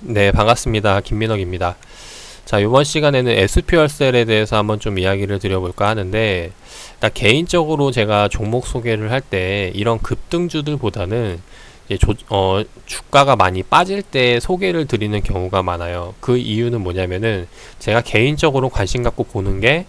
네, 반갑습니다. 김민혁입니다. 자, 이번 시간에는 SQL셀에 대해서 한번 좀 이야기를 드려볼까 하는데, 일단 개인적으로 제가 종목 소개를 할 때 이런 급등주들보다는 이제 주가가 많이 빠질 때 소개를 드리는 경우가 많아요. 그 이유는 뭐냐면은 제가 개인적으로 관심 갖고 보는 게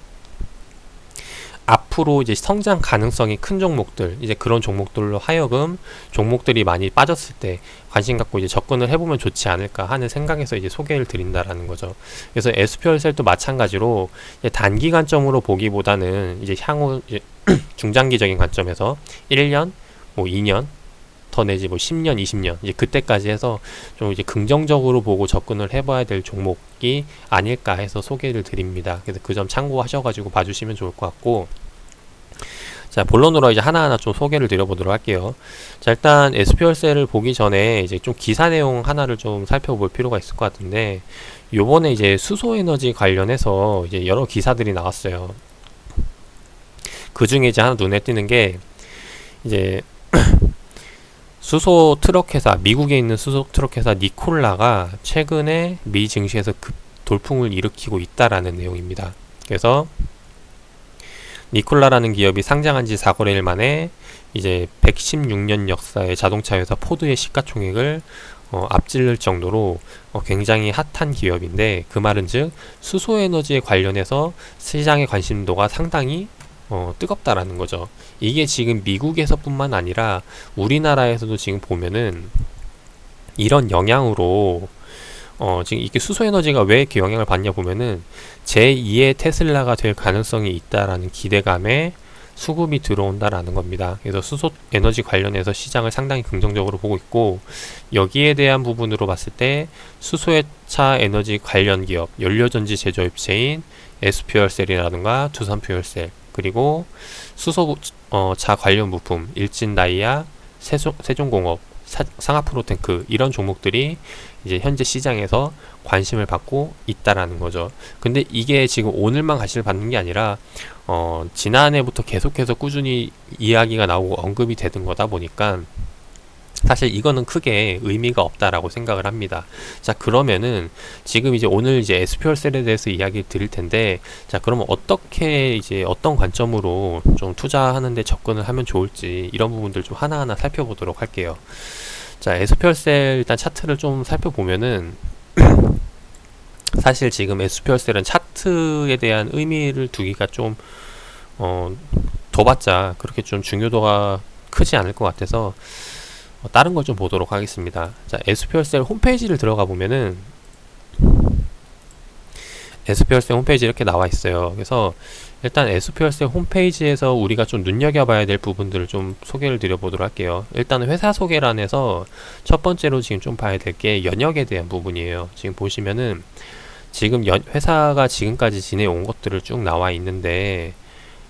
앞으로 이제 성장 가능성이 큰 종목들, 이제 그런 종목들로 하여금 종목들이 많이 빠졌을 때 관심 갖고 이제 접근을 해보면 좋지 않을까 하는 생각에서 이제 소개를 드린다라는 거죠. 그래서 SQL셀도 마찬가지로 이제 단기간점으로 보기보다는 이제 향후 이제 중장기적인 관점에서 1년, 뭐 2년, 더 내지 뭐 10년, 20년 이제 그때까지 해서 좀 이제 긍정적으로 보고 접근을 해봐야 될 종목이 아닐까 해서 소개를 드립니다. 그래서 그 점 참고하셔가지고 봐주시면 좋을 것 같고, 자, 본론으로 이제 하나하나 좀 소개를 드려보도록 할게요. 자, 일단 SQL셀을 보기 전에 이제 좀 기사 내용 하나를 좀 살펴볼 필요가 있을 것 같은데, 요번에 이제 수소에너지 관련해서 이제 여러 기사들이 나왔어요. 그 중에 이제 하나 눈에 띄는 게 이제 수소 트럭 회사, 미국에 있는 수소 트럭 회사 니콜라가 최근에 미 증시에서 급 돌풍을 일으키고 있다라는 내용입니다. 그래서 니콜라라는 기업이 상장한 지 4거래일 만에 이제 116년 역사의 자동차 회사 포드의 시가총액을 앞질 정도로 굉장히 핫한 기업인데, 그 말은 즉 수소에너지에 관련해서 시장의 관심도가 상당히 뜨겁다라는 거죠. 이게 지금 미국에서뿐만 아니라 우리나라에서도 지금 보면은 이런 영향으로 지금 이게 수소에너지가 왜 이렇게 영향을 받냐 보면은 제2의 테슬라가 될 가능성이 있다라는 기대감에 수급이 들어온다라는 겁니다. 그래서 수소에너지 관련해서 시장을 상당히 긍정적으로 보고 있고, 여기에 대한 부분으로 봤을 때 수소차 에너지 관련 기업, 연료전지 제조업체인 SQL셀이라든가 두산퓨얼셀, 그리고 수소차 관련 부품 일진다이아, 세종공업, 상하프로탱크 이런 종목들이 이제 현재 시장에서 관심을 받고 있다라는 거죠. 근데 이게 지금 오늘만 관심을 받는 게 아니라 지난해부터 계속해서 꾸준히 이야기가 나오고 언급이 되는 거다 보니까 사실 이거는 크게 의미가 없다라고 생각을 합니다. 자, 그러면은 지금 이제 오늘 이제 SQL셀에 대해서 이야기 드릴 텐데, 자, 그러면 어떻게 이제 어떤 관점으로 좀 투자하는데 접근을 하면 좋을지 이런 부분들 좀 하나하나 살펴보도록 할게요. 자, SQL셀 일단 차트를 좀 살펴보면은 사실 지금 SQL셀은 차트에 대한 의미를 두기가 좀 둬봤자 그렇게 좀 중요도가 크지 않을 것 같아서 다른 걸 좀 보도록 하겠습니다. 자, SQL셀 홈페이지를 들어가 보면은 SQL셀 홈페이지 이렇게 나와 있어요. 그래서 일단 SQL셀 홈페이지에서 우리가 좀 눈여겨봐야 될 부분들을 좀 소개를 드려보도록 할게요. 일단은 회사 소개란에서 첫 번째로 지금 좀 봐야 될 게 연역에 대한 부분이에요. 지금 보시면은 지금 회사가 지금까지 지내온 것들을 쭉 나와 있는데,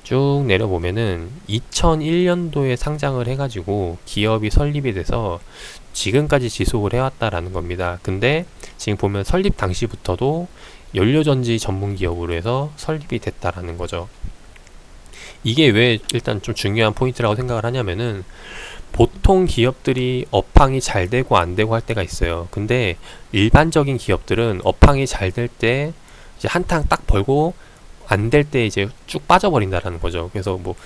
쭉 내려보면은 2001년도에 상장을 해가지고 기업이 설립이 돼서 지금까지 지속을 해왔다라는 겁니다. 근데 지금 보면 설립 당시부터도 연료전지 전문 기업으로 해서 설립이 됐다라는 거죠. 이게 왜 일단 좀 중요한 포인트라고 생각을 하냐면은, 보통 기업들이 업황이 잘 되고 안 되고 할 때가 있어요. 근데 일반적인 기업들은 업황이 잘 될 때 이제 한탕 딱 벌고 안 될 때 이제 쭉 빠져버린다라는 거죠. 그래서 뭐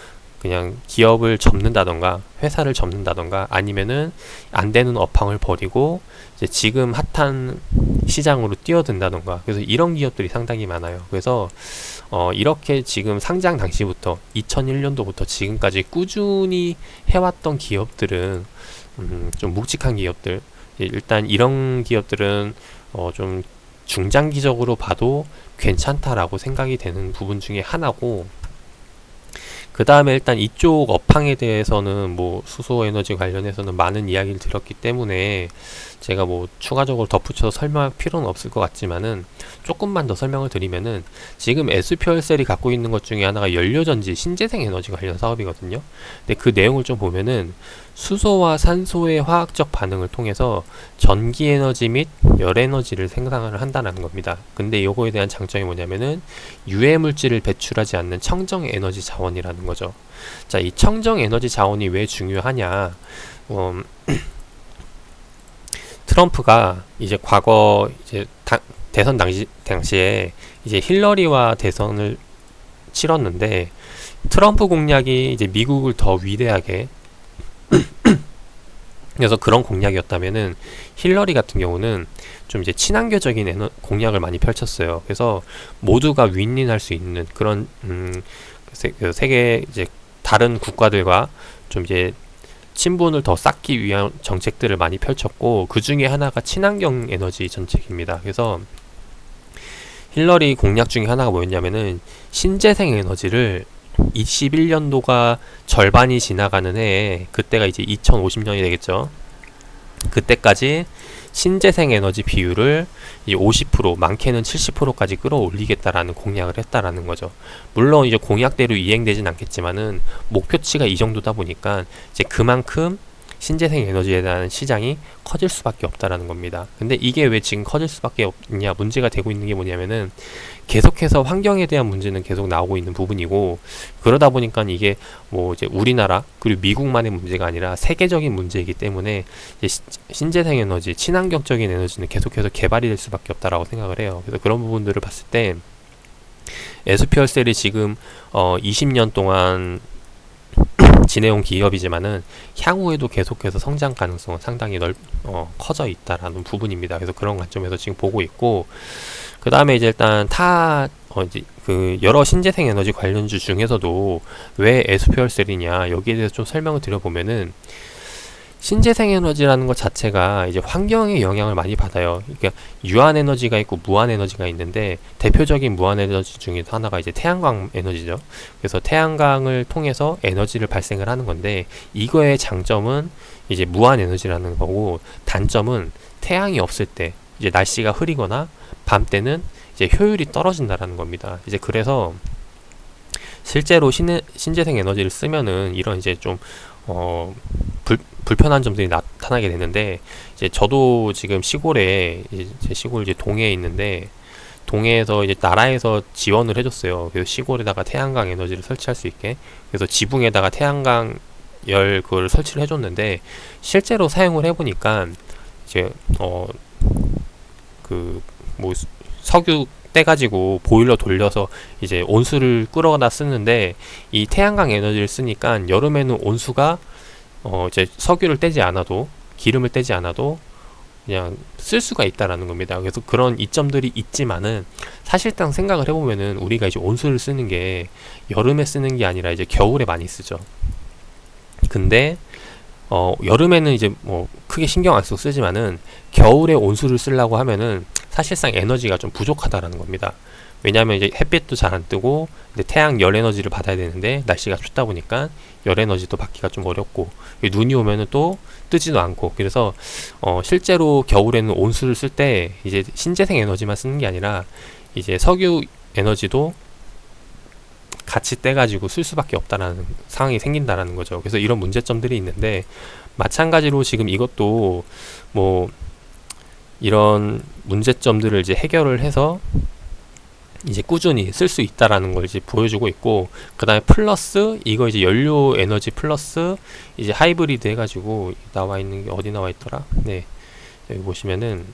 그냥 기업을 접는다던가 회사를 접는다던가 아니면은 안 되는 업황을 버리고 이제 지금 핫한 시장으로 뛰어든다던가, 그래서 이런 기업들이 상당히 많아요. 그래서 이렇게 지금 상장 당시부터 2001년도부터 지금까지 꾸준히 해왔던 기업들은 좀 묵직한 기업들, 일단 이런 기업들은 좀 중장기적으로 봐도 괜찮다라고 생각이 되는 부분 중에 하나고, 그 다음에 일단 이쪽 업황에 대해서는 뭐 수소에너지 관련해서는 많은 이야기를 들었기 때문에 제가 뭐 추가적으로 덧붙여서 설명할 필요는 없을 것 같지만은, 조금만 더 설명을 드리면은 지금 SQL셀이 갖고 있는 것 중에 하나가 연료전지 신재생 에너지 관련 사업이거든요. 근데 그 내용을 좀 보면은 수소와 산소의 화학적 반응을 통해서 전기에너지 및 열에너지를 생산을 한다는 겁니다. 근데 요거에 대한 장점이 뭐냐면은 유해물질을 배출하지 않는 청정에너지 자원이라는 거죠. 자, 이 청정에너지 자원이 왜 중요하냐, 트럼프가 이제 과거 이제 대선 당시에 이제 힐러리와 대선을 치렀는데 트럼프 공약이 이제 미국을 더 위대하게 그래서 그런 공약이었다면은 힐러리 같은 경우는 좀 이제 친환경적인 공약을 많이 펼쳤어요. 그래서 모두가 윈윈할 수 있는 그런 그 세계 이제 다른 국가들과 좀 이제 친분을 더 쌓기 위한 정책들을 많이 펼쳤고 그 중에 하나가 친환경 에너지 정책입니다. 그래서 힐러리 공약 중에 하나가 뭐였냐면은 신재생 에너지를 21년도가 절반이 지나가는 해에 그때가 이제 2050년이 되겠죠. 그때까지 신재생 에너지 비율을 이제 50% 많게는 70%까지 끌어올리겠다라는 공약을 했다라는 거죠. 물론 이제 공약대로 이행되진 않겠지만은 목표치가 이 정도다 보니까 이제 그만큼 신재생 에너지에 대한 시장이 커질 수밖에 없다라는 겁니다. 근데 이게 왜 지금 커질 수밖에 없냐 문제가 되고 있는 게 뭐냐면은 계속해서 환경에 대한 문제는 계속 나오고 있는 부분이고 그러다 보니까 이게 뭐 이제 우리나라 그리고 미국만의 문제가 아니라 세계적인 문제이기 때문에 이제 신재생 에너지, 친환경적인 에너지는 계속해서 개발이 될 수밖에 없다라고 생각을 해요. 그래서 그런 부분들을 봤을 때 SPLCell이 지금 20년 동안 지내온 기업이지만은 향후에도 계속해서 성장 가능성은 상당히 커져 있다라는 부분입니다. 그래서 그런 관점에서 지금 보고 있고 그 다음에 이제 일단 이제 그 여러 신재생 에너지 관련주 중에서도 왜 SPLCell이냐 여기에 대해서 좀 설명을 드려보면은 신재생 에너지라는 것 자체가 이제 환경에 영향을 많이 받아요. 그러니까 유한 에너지가 있고 무한 에너지가 있는데 대표적인 무한 에너지 중에 하나가 이제 태양광 에너지죠. 그래서 태양광을 통해서 에너지를 발생을 하는 건데 이거의 장점은 이제 무한 에너지라는 거고 단점은 태양이 없을 때 이제 날씨가 흐리거나 밤 때는 이제 효율이 떨어진다라는 겁니다. 이제 그래서 실제로 신재생 에너지를 쓰면은 이런 이제 좀 불편한 점들이 나타나게 되는데 이제 저도 지금 시골에 제 시골 이제 동해에 있는데 동해에서 이제 나라에서 지원을 해줬어요. 그래서 시골에다가 태양광 에너지를 설치할 수 있게 그래서 지붕에다가 태양광 그걸 설치를 해줬는데 실제로 사용을 해보니까 이제 그 뭐 석유 떼가지고 보일러 돌려서 이제 온수를 끌어다 쓰는데 이 태양광 에너지를 쓰니까 여름에는 온수가 이제 석유를 떼지 않아도 기름을 떼지 않아도 그냥 쓸 수가 있다라는 겁니다. 그래서 그런 이점들이 있지만은 사실상 생각을 해보면은 우리가 이제 온수를 쓰는 게 여름에 쓰는 게 아니라 이제 겨울에 많이 쓰죠. 근데 여름에는 이제 뭐 크게 신경 안 쓰고 쓰지만은 겨울에 온수를 쓰려고 하면은 사실상 에너지가 좀 부족하다라는 겁니다. 왜냐하면 이제 햇빛도 잘 안 뜨고 근데 태양 열 에너지를 받아야 되는데 날씨가 춥다 보니까 열 에너지도 받기가 좀 어렵고 눈이 오면은 또 뜨지도 않고 그래서 실제로 겨울에는 온수를 쓸 때 이제 신재생 에너지만 쓰는 게 아니라 이제 석유 에너지도 같이 떼가지고 쓸 수밖에 없다라는 상황이 생긴다라는 거죠. 그래서 이런 문제점들이 있는데 마찬가지로 지금 이것도 뭐 이런 문제점들을 이제 해결을 해서 이제 꾸준히 쓸 수 있다라는 걸 이제 보여주고 있고 그 다음에 플러스 이거 이제 연료 에너지 플러스 이제 하이브리드 해가지고 나와 있는 게 어디 나와 있더라? 네 여기 보시면은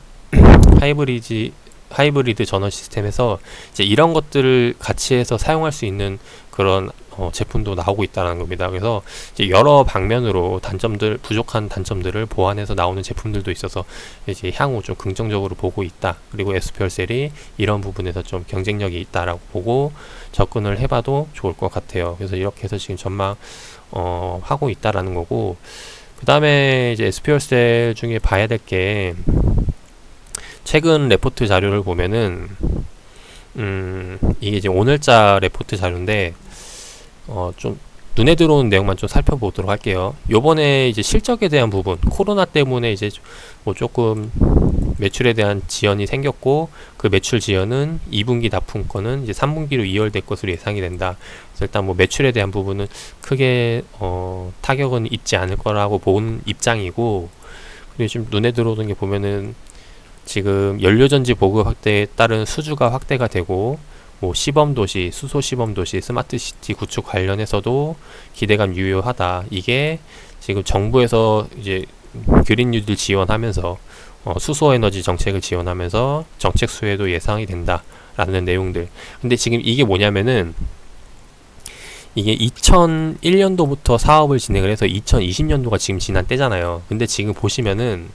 하이브리드 전원 시스템에서 이제 이런 것들을 같이 해서 사용할 수 있는 그런 제품도 나오고 있다는 겁니다. 그래서 이제 여러 방면으로 부족한 단점들을 보완해서 나오는 제품들도 있어서 이제 향후 좀 긍정적으로 보고 있다. 그리고 SPLCell이 이런 부분에서 좀 경쟁력이 있다라고 보고 접근을 해봐도 좋을 것 같아요. 그래서 이렇게 해서 지금 전망 하고 있다라는 거고 그 다음에 이제 SPLCell 중에 봐야 될 게 최근 레포트 자료를 보면은 이게 이제 오늘자 레포트 자료인데 좀 눈에 들어오는 내용만 좀 살펴보도록 할게요. 요번에 이제 실적에 대한 부분 코로나 때문에 이제 뭐 조금 매출에 대한 지연이 생겼고 그 매출 지연은 2분기 납품권은 이제 3분기로 이월될 것으로 예상이 된다. 그래서 일단 뭐 매출에 대한 부분은 크게 타격은 있지 않을 거라고 본 입장이고 그리고 지금 눈에 들어오는 게 보면은 지금 연료전지 보급 확대에 따른 수주가 확대가 되고 뭐 시범도시, 수소 시범도시, 스마트시티 구축 관련해서도 기대감 유효하다. 이게 지금 정부에서 이제 그린 뉴딜 지원하면서 수소에너지 정책을 지원하면서 정책 수혜도 예상이 된다라는 내용들. 근데 지금 이게 뭐냐면은 이게 2001년도부터 사업을 진행을 해서 2020년도가 지금 지난 때잖아요. 근데 지금 보시면은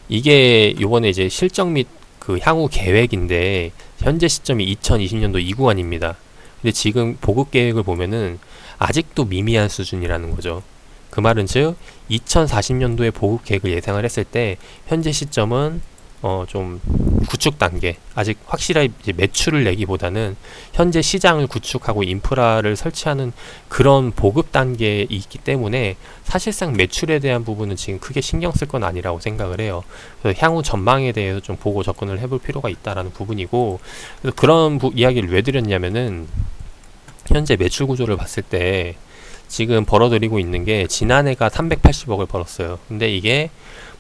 이게 요번에 이제 실적 및 그 향후 계획인데 현재 시점이 2020년도 이구간입니다. 근데 지금 보급 계획을 보면은 아직도 미미한 수준이라는 거죠. 그 말은 즉 2040년도에 보급 계획을 예상을 했을 때 현재 시점은 좀 구축 단계, 아직 확실하게 이제 매출을 내기보다는 현재 시장을 구축하고 인프라를 설치하는 그런 보급 단계에 있기 때문에 사실상 매출에 대한 부분은 지금 크게 신경 쓸 건 아니라고 생각을 해요. 그래서 향후 전망에 대해서 좀 보고 접근을 해볼 필요가 있다라는 부분이고, 그래서 그런 이야기를 왜 드렸냐면은 현재 매출 구조를 봤을 때 지금 벌어들이고 있는 게 지난해가 380억을 벌었어요. 근데 이게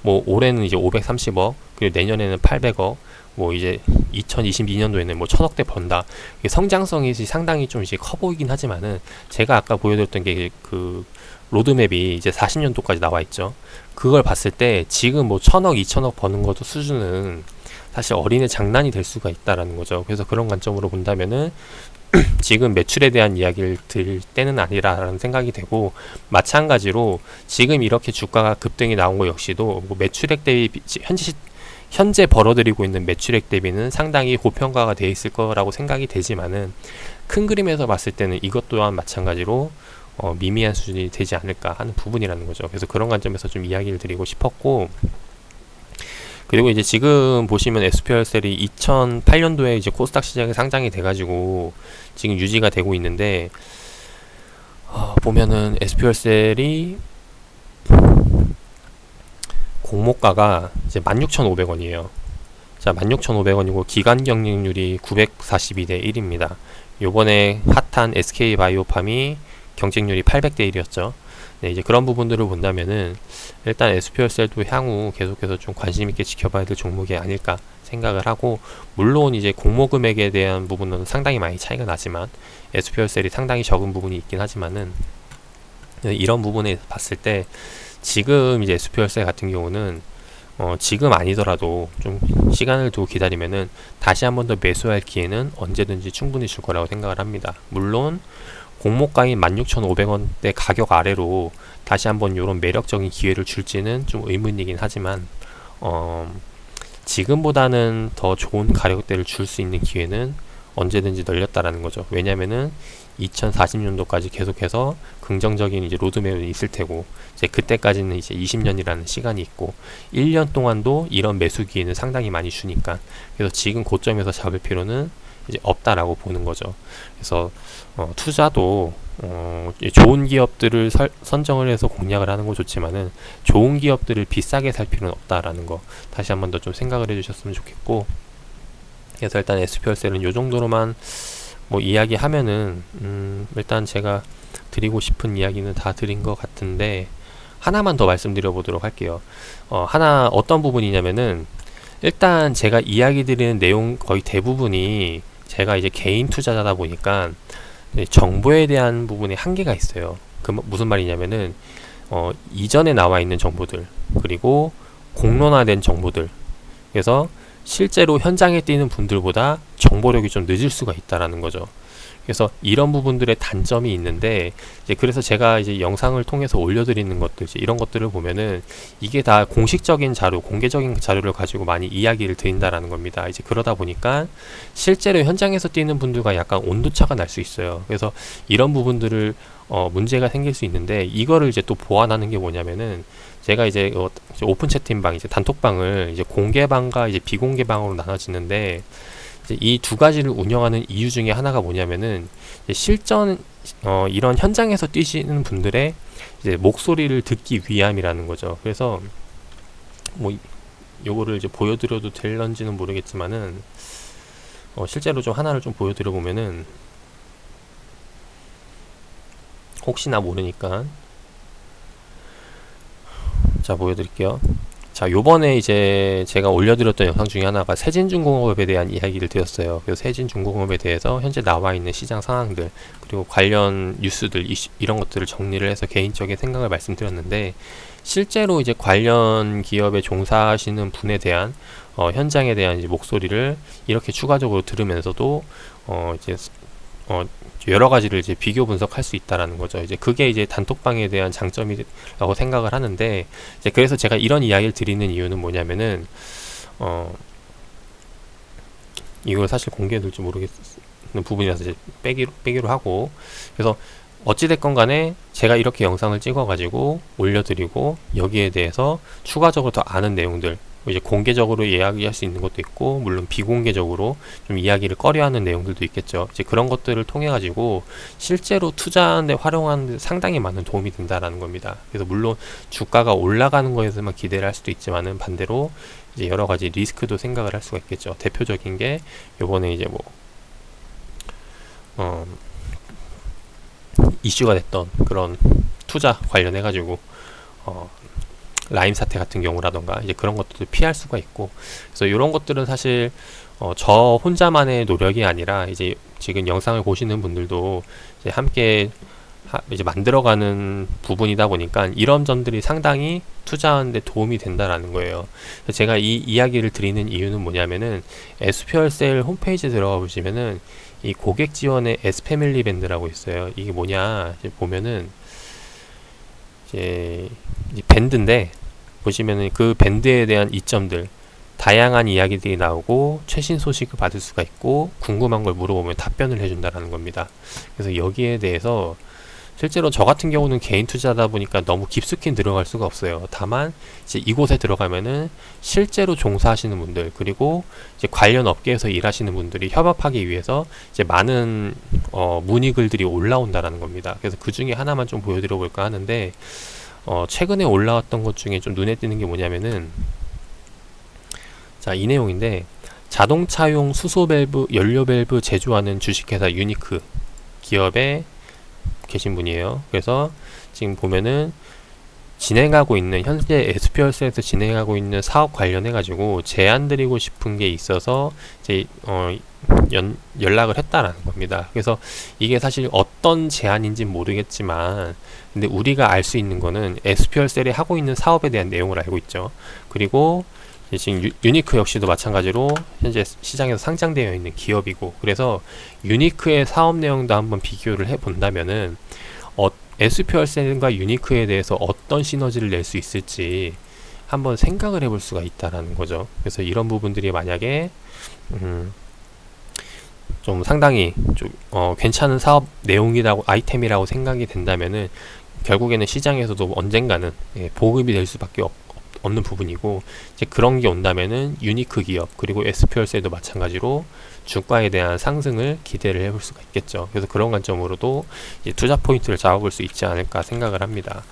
뭐 올해는 이제 530억, 그리고 내년에는 800억, 뭐 이제 2022년도에는 뭐 1000억대 번다. 이게 성장성이 상당히 좀 이제 커 보이긴 하지만은 제가 아까 보여드렸던 게 그 로드맵이 이제 40년도까지 나와 있죠. 그걸 봤을 때 지금 뭐 1000억, 2000억 버는 것도 수준은 사실 어린애 장난이 될 수가 있다라는 거죠. 그래서 그런 관점으로 본다면은 지금 매출에 대한 이야기를 드릴 때는 아니라는 생각이 되고, 마찬가지로 지금 이렇게 주가가 급등이 나온 것 역시도 뭐 매출액 대비 현재 벌어들이고 있는 매출액 대비는 상당히 고평가가 돼 있을 거라고 생각이 되지만은 큰 그림에서 봤을 때는 이것 또한 마찬가지로 미미한 수준이 되지 않을까 하는 부분이라는 거죠. 그래서 그런 관점에서 좀 이야기를 드리고 싶었고, 그리고 이제 지금 보시면 SPL셀이 2008년도에 이제 코스닥 시장에 상장이 돼가지고 지금 유지가 되고 있는데, 보면은 SPL셀이 공모가가 이제 16,500원이에요. 자, 16,500원이고 기간 경쟁률이 942대 1입니다. 요번에 핫한 SK바이오팜이 경쟁률이 800대 1이었죠. 네, 이제 그런 부분들을 본다면은 일단 SPL셀도 향후 계속해서 좀 관심 있게 지켜봐야 될 종목이 아닐까 생각을 하고, 물론 이제 공모 금액에 대한 부분은 상당히 많이 차이가 나지만 SPL셀이 상당히 적은 부분이 있긴 하지만은 이런 부분에 봤을 때 지금 이제 SPL셀 같은 경우는 지금 아니더라도 좀 시간을 두고 기다리면은 다시 한 번 더 매수할 기회는 언제든지 충분히 줄 거라고 생각을 합니다. 물론 공모가인 16,500원대 가격 아래로 다시 한번 이런 매력적인 기회를 줄지는 좀 의문이긴 하지만 지금보다는 더 좋은 가격대를 줄 수 있는 기회는 언제든지 널렸다라는 거죠. 왜냐면은 2040년도까지 계속해서 긍정적인 이제 로드맵이 있을 테고, 이제 그때까지는 이제 20년이라는 시간이 있고 1년 동안도 이런 매수 기회는 상당히 많이 주니까, 그래서 지금 고점에서 잡을 필요는 이제 없다라고 보는 거죠. 그래서 투자도 좋은 기업들을 선정을 해서 공략을 하는 건 좋지만은 좋은 기업들을 비싸게 살 필요는 없다라는 거 다시 한 번 더 좀 생각을 해주셨으면 좋겠고, 그래서 일단 SPL셀은 요 정도로만 뭐 이야기하면은 일단 제가 드리고 싶은 이야기는 다 드린 것 같은데, 하나만 더 말씀드려 보도록 할게요. 하나 어떤 부분이냐면은 일단 제가 이야기 드리는 내용 거의 대부분이 제가 이제 개인 투자자다 보니까 정보에 대한 부분에 한계가 있어요. 그 무슨 말이냐면은 이전에 나와 있는 정보들, 그리고 공론화된 정보들, 그래서 실제로 현장에 뛰는 분들보다 정보력이 좀 늦을 수가 있다라는 거죠. 그래서 이런 부분들의 단점이 있는데, 이제 그래서 제가 이제 영상을 통해서 올려드리는 것들, 이제 이런 것들을 보면은 이게 다 공식적인 자료, 공개적인 자료를 가지고 많이 이야기를 드린다라는 겁니다. 이제 그러다 보니까 실제로 현장에서 뛰는 분들과 약간 온도차가 날 수 있어요. 그래서 이런 부분들을 문제가 생길 수 있는데, 이거를 이제 또 보완하는 게 뭐냐면은 제가 이제 오픈 채팅방, 이제 단톡방을 이제 공개방과 이제 비공개방으로 나눠지는데, 이 두 가지를 운영하는 이유 중에 하나가 뭐냐면은 실전 이런 현장에서 뛰시는 분들의 이제 목소리를 듣기 위함이라는 거죠. 그래서 뭐 요거를 이제 보여드려도 될런지는 모르겠지만은 실제로 좀 하나를 좀 보여드려 보면은 혹시나 모르니까 자 보여드릴게요. 자, 요번에 이제 제가 올려드렸던 영상 중에 하나가 세진중공업에 대한 이야기를 드렸어요. 그래서 세진중공업에 대해서 현재 나와 있는 시장 상황들, 그리고 관련 뉴스들, 이런 것들을 정리를 해서 개인적인 생각을 말씀드렸는데, 실제로 이제 관련 기업에 종사하시는 분에 대한 현장에 대한 이제 목소리를 이렇게 추가적으로 들으면서도 이제 여러 가지를 이제 비교 분석할 수 있다라는 거죠. 이제 그게 이제 단톡방에 대한 장점이라고 생각을 하는데, 이제 그래서 제가 이런 이야기를 드리는 이유는 뭐냐면은 이걸 사실 공개해둘지 모르겠는 부분이라서 이제 빼기로 하고, 그래서 어찌됐건 간에 제가 이렇게 영상을 찍어가지고 올려드리고, 여기에 대해서 추가적으로 더 아는 내용들, 이제 공개적으로 이야기할 수 있는 것도 있고, 물론 비공개적으로 좀 이야기를 꺼려하는 내용들도 있겠죠. 이제 그런 것들을 통해 가지고 실제로 투자하는 데 활용하는 데 상당히 많은 도움이 된다라는 겁니다. 그래서 물론 주가가 올라가는 거에서만 기대를 할 수도 있지만은, 반대로 이제 여러 가지 리스크도 생각을 할 수가 있겠죠. 대표적인 게 요번에 이제 이슈가 됐던 그런 투자 관련해 가지고 라임 사태 같은 경우라던가 이제 그런 것들도 피할 수가 있고, 그래서 이런 것들은 사실 저 혼자만의 노력이 아니라 이제 지금 영상을 보시는 분들도 이제 함께 이제 만들어가는 부분이다 보니까 이런 점들이 상당히 투자하는데 도움이 된다라는 거예요. 제가 이 이야기를 드리는 이유는 뭐냐면은, 에스퓨얼셀 홈페이지에 들어가 보시면은 이 고객 지원의 에스패밀리 밴드라고 있어요. 이게 뭐냐 이제 보면은 이제 밴드인데, 보시면은 그 밴드에 대한 이점들, 다양한 이야기들이 나오고 최신 소식을 받을 수가 있고, 궁금한 걸 물어보면 답변을 해준다라는 겁니다. 그래서 여기에 대해서 실제로 저 같은 경우는 개인 투자다 보니까 너무 깊숙이 들어갈 수가 없어요. 다만 이제 이곳에 들어가면은 실제로 종사하시는 분들, 그리고 이제 관련 업계에서 일하시는 분들이 협업하기 위해서 이제 많은 문의 글들이 올라온다라는 겁니다. 그래서 그 중에 하나만 좀 보여드려 볼까 하는데, 최근에 올라왔던 것 중에 좀 눈에 띄는 게 뭐냐면은, 자, 이 내용인데, 자동차용 수소 밸브, 연료 밸브 제조하는 주식회사 유니크 기업에 계신 분이에요. 그래서 지금 보면은 진행하고 있는, 현재 에스퓨얼셀에서 진행하고 있는 사업 관련해 가지고 제안 드리고 싶은 게 있어서 이제 연락을 했다라는 겁니다. 그래서 이게 사실 어떤 제안인지 모르겠지만, 근데 우리가 알 수 있는 거는 에스퓨얼셀이 하고 있는 사업에 대한 내용을 알고 있죠. 그리고 지금 유니크 역시도 마찬가지로 현재 시장에서 상장되어 있는 기업이고, 그래서 유니크의 사업 내용도 한번 비교를 해 본다면은 에스퓨얼셀과 유니크에 대해서 어떤 시너지를 낼 수 있을지 한번 생각을 해볼 수가 있다라는 거죠. 그래서 이런 부분들이 만약에 좀 상당히 좀 괜찮은 사업 내용이라고, 아이템이라고 생각이 된다면은, 결국에는 시장에서도 언젠가는 보급이 될 수밖에 없는 부분이고, 이제 그런 게 온다면은 유니크 기업, 그리고 에스퓨얼셀도 마찬가지로 주가에 대한 상승을 기대를 해볼 수가 있겠죠. 그래서 그런 관점으로도 이제 투자 포인트를 잡아볼 수 있지 않을까 생각을 합니다.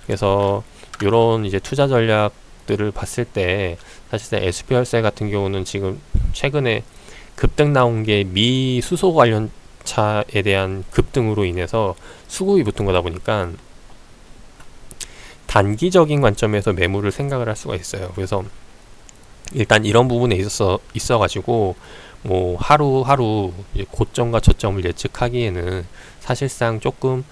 그래서 이런 이제 투자 전략들을 봤을 때, 사실상 에스퓨얼셀 같은 경우는 지금 최근에 급등 나온 게 미 수소 관련 차에 대한 급등으로 인해서 수급이 붙은 거다 보니까 단기적인 관점에서 매물을 생각을 할 수가 있어요. 그래서 일단 이런 부분에 있어가지고 뭐 하루하루 고점과 저점을 예측하기에는 사실상 조금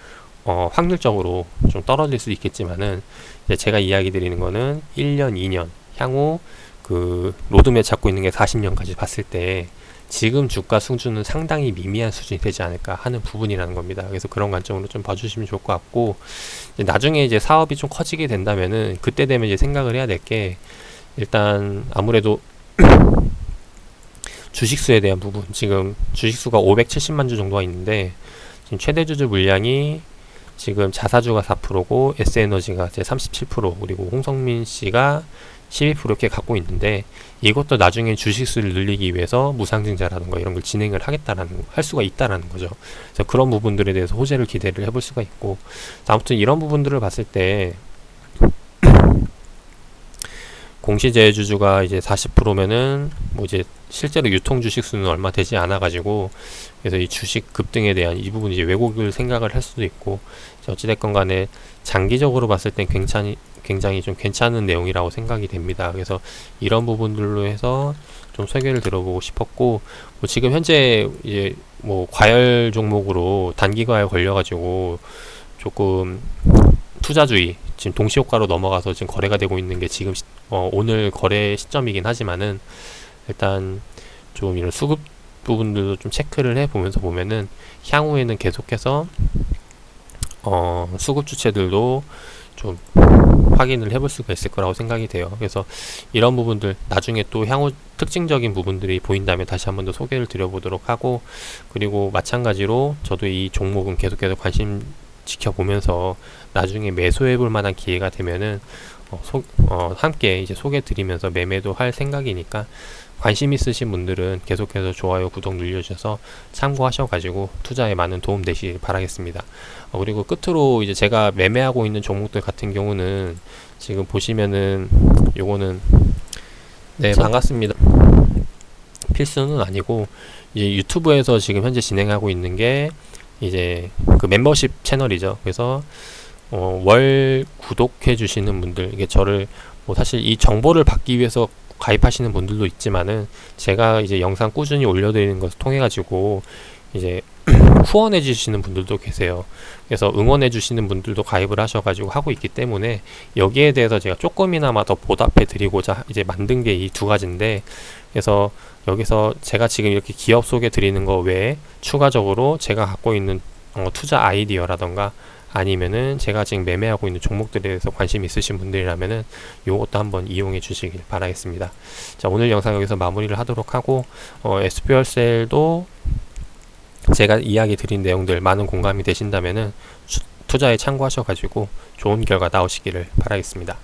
확률적으로 좀 떨어질 수 있겠지만은, 이제 제가 이야기 드리는 거는 1년, 2년 향후 그 로드맵 잡고 있는 게 40년까지 봤을 때 지금 주가 수준은 상당히 미미한 수준이 되지 않을까 하는 부분이라는 겁니다. 그래서 그런 관점으로 좀 봐주시면 좋을 것 같고, 이제 나중에 이제 사업이 좀 커지게 된다면은 그때 되면 이제 생각을 해야 될 게, 일단 아무래도 주식수에 대한 부분, 지금 주식수가 570만 주 정도가 있는데, 지금 최대 주주 물량이 지금 자사주가 4%고 S에너지가 이제 37%, 그리고 홍성민 씨가 12% 이렇게 갖고 있는데, 이것도 나중에 주식수를 늘리기 위해서 무상증자라든가 이런 걸 진행을 할 수가 있다라는 거죠. 그래서 그런 부분들에 대해서 호재를 기대를 해볼 수가 있고, 아무튼 이런 부분들을 봤을 때 공시제주주가 이제 40%면은 뭐 이제 실제로 유통 주식수는 얼마 되지 않아 가지고, 그래서 이 주식 급등에 대한 이 부분 이제 왜곡을 생각을 할 수도 있고, 어찌됐건 간에 장기적으로 봤을 땐 굉장히 좀 괜찮은 내용이라고 생각이 됩니다. 그래서 이런 부분들로 해서 좀 설계를 들어보고 싶었고, 뭐 지금 현재 이제 뭐 과열 종목으로 단기 과열 걸려가지고 조금 투자주의, 지금 동시효과로 넘어가서 지금 거래가 되고 있는 게 지금 오늘 거래 시점이긴 하지만은 일단 좀 이런 수급 부분들도 좀 체크를 해 보면서 보면은 향후에는 계속해서 수급 주체들도 좀 확인을 해볼 수가 있을 거라고 생각이 돼요. 그래서 이런 부분들 나중에 또 향후 특징적인 부분들이 보인다면 다시 한번 더 소개를 드려보도록 하고, 그리고 마찬가지로 저도 이 종목은 계속해서 관심 지켜보면서 나중에 매수해 볼 만한 기회가 되면은 함께 이제 소개 드리면서 매매도 할 생각이니까 관심 있으신 분들은 계속해서 좋아요, 구독 눌러주셔서 참고하셔가지고 투자에 많은 도움 되시길 바라겠습니다. 그리고 끝으로 이제 제가 매매하고 있는 종목들 같은 경우는 지금 보시면은 요거는 네, 반갑습니다. 필수는 아니고 이제 유튜브에서 지금 현재 진행하고 있는 게 이제 그 멤버십 채널이죠. 그래서 월 구독해 주시는 분들, 이게 저를 뭐 사실 이 정보를 받기 위해서 가입하시는 분들도 있지만은 제가 이제 영상 꾸준히 올려드리는 것을 통해 가지고 이제 후원해 주시는 분들도 계세요. 그래서 응원해 주시는 분들도 가입을 하셔가지고 하고 있기 때문에 여기에 대해서 제가 조금이나마 더 보답해 드리고자 이제 만든 게 이 두 가지인데, 그래서 여기서 제가 지금 이렇게 기업 소개 드리는 거 외에 추가적으로 제가 갖고 있는 투자 아이디어라던가 아니면은 제가 지금 매매하고 있는 종목들에 대해서 관심 있으신 분들이라면은 요것도 한번 이용해 주시길 바라겠습니다. 자, 오늘 영상 여기서 마무리를 하도록 하고, SPL셀도 제가 이야기 드린 내용들 많은 공감이 되신다면은 투자에 참고하셔가지고 좋은 결과 나오시기를 바라겠습니다.